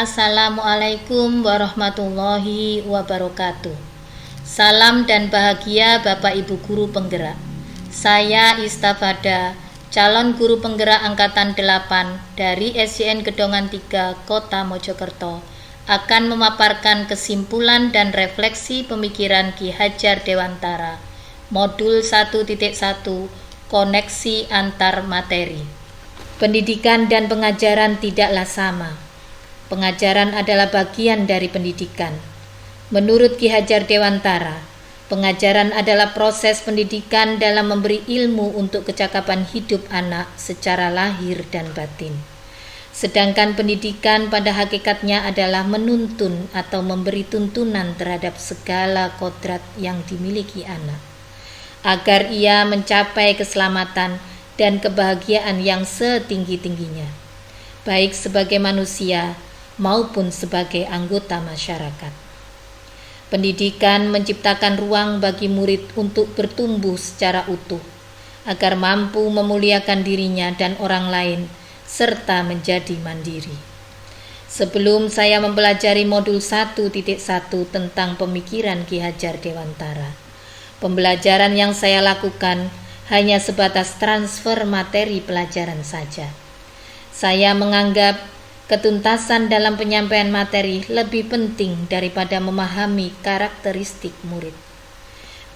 Assalamualaikum warahmatullahi wabarakatuh. Salam dan bahagia Bapak Ibu Guru Penggerak. Saya Istifada, calon guru penggerak Angkatan 8 dari SJN Gedongan 3, Kota Mojokerto, akan memaparkan kesimpulan dan refleksi pemikiran Ki Hajar Dewantara, Modul 1.1, Koneksi Antar Materi. Pendidikan dan pengajaran tidaklah sama. Pengajaran adalah bagian dari pendidikan. Menurut Ki Hajar Dewantara, pengajaran adalah proses pendidikan dalam memberi ilmu untuk kecakapan hidup anak secara lahir dan batin. Sedangkan pendidikan pada hakikatnya adalah menuntun atau memberi tuntunan terhadap segala kodrat yang dimiliki anak, agar ia mencapai keselamatan dan kebahagiaan yang setinggi-tingginya, baik sebagai manusia maupun sebagai anggota masyarakat. Pendidikan menciptakan ruang bagi murid untuk bertumbuh secara utuh, agar mampu memuliakan dirinya dan orang lain, serta menjadi mandiri. Sebelum saya mempelajari modul 1.1 tentang pemikiran Ki Hajar Dewantara, pembelajaran yang saya lakukan hanya sebatas transfer materi pelajaran saja. Saya menganggap ketuntasan dalam penyampaian materi lebih penting daripada memahami karakteristik murid.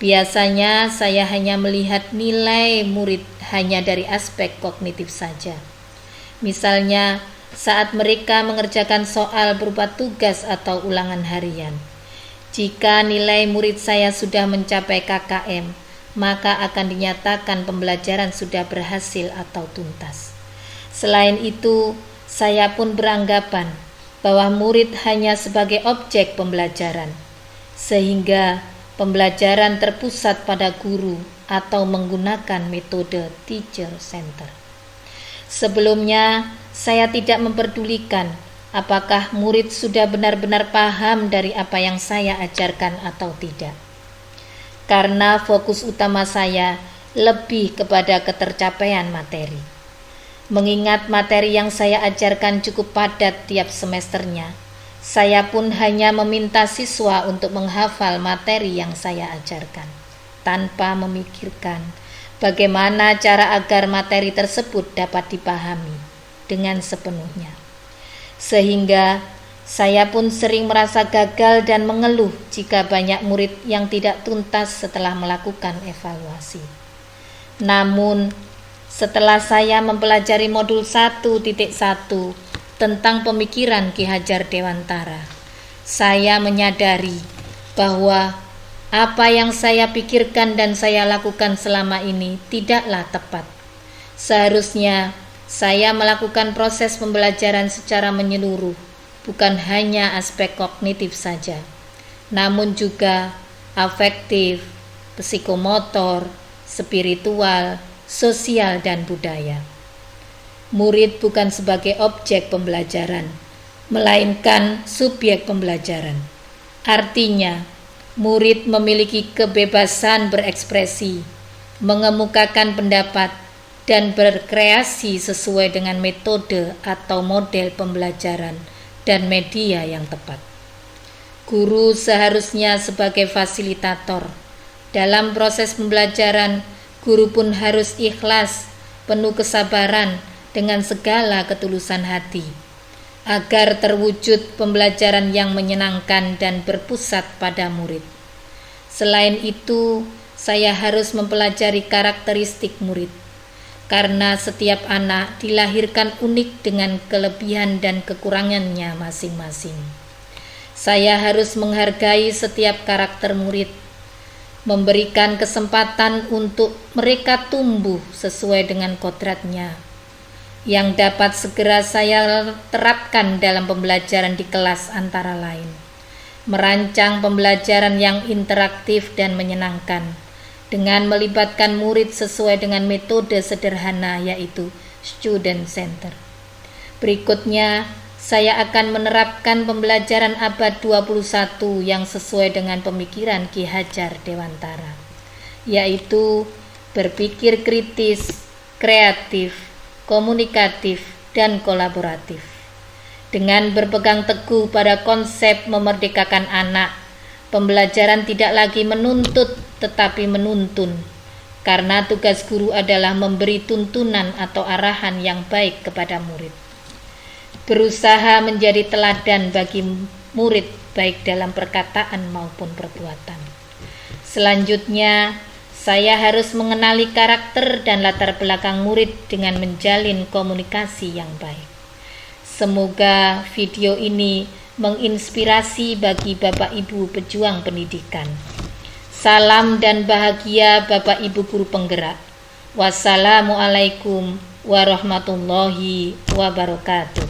Biasanya saya hanya melihat nilai murid hanya dari aspek kognitif saja. Misalnya, saat mereka mengerjakan soal berupa tugas atau ulangan harian. Jika nilai murid saya sudah mencapai KKM, maka akan dinyatakan pembelajaran sudah berhasil atau tuntas. Selain itu, saya pun beranggapan bahwa murid hanya sebagai objek pembelajaran, sehingga pembelajaran terpusat pada guru atau menggunakan metode teacher center. Sebelumnya, saya tidak memperdulikan apakah murid sudah benar-benar paham dari apa yang saya ajarkan atau tidak, karena fokus utama saya lebih kepada ketercapaian materi. Mengingat materi yang saya ajarkan cukup padat tiap semesternya, saya pun hanya meminta siswa untuk menghafal materi yang saya ajarkan, tanpa memikirkan bagaimana cara agar materi tersebut dapat dipahami dengan sepenuhnya. Sehingga saya pun sering merasa gagal dan mengeluh jika banyak murid yang tidak tuntas setelah melakukan evaluasi. Namun, setelah saya mempelajari modul 1.1 tentang pemikiran Ki Hajar Dewantara, saya menyadari bahwa apa yang saya pikirkan dan saya lakukan selama ini tidaklah tepat. Seharusnya saya melakukan proses pembelajaran secara menyeluruh, bukan hanya aspek kognitif saja, namun juga afektif, psikomotor, spiritual, sosial, dan budaya. Murid bukan sebagai objek pembelajaran, melainkan subjek pembelajaran. Artinya, murid memiliki kebebasan berekspresi, mengemukakan pendapat, dan berkreasi sesuai dengan metode atau model pembelajaran dan media yang tepat. Guru seharusnya sebagai fasilitator. Dalam proses pembelajaran, guru pun harus ikhlas, penuh kesabaran dengan segala ketulusan hati, agar terwujud pembelajaran yang menyenangkan dan berpusat pada murid. Selain itu, saya harus mempelajari karakteristik murid, karena setiap anak dilahirkan unik dengan kelebihan dan kekurangannya masing-masing. Saya harus menghargai setiap karakter murid, memberikan kesempatan untuk mereka tumbuh sesuai dengan kodratnya, yang dapat segera saya terapkan dalam pembelajaran di kelas antara lain. Merancang pembelajaran yang interaktif dan menyenangkan, dengan melibatkan murid sesuai dengan metode sederhana, yaitu student center. Berikutnya, saya akan menerapkan pembelajaran abad 21 yang sesuai dengan pemikiran Ki Hajar Dewantara, yaitu berpikir kritis, kreatif, komunikatif, dan kolaboratif. Dengan berpegang teguh pada konsep memerdekakan anak, pembelajaran tidak lagi menuntut tetapi menuntun, karena tugas guru adalah memberi tuntunan atau arahan yang baik kepada murid. Berusaha menjadi teladan bagi murid baik dalam perkataan maupun perbuatan. Selanjutnya, saya harus mengenali karakter dan latar belakang murid dengan menjalin komunikasi yang baik. Semoga video ini menginspirasi bagi Bapak Ibu pejuang pendidikan. Salam dan bahagia Bapak Ibu guru penggerak. Wassalamualaikum warahmatullahi wabarakatuh.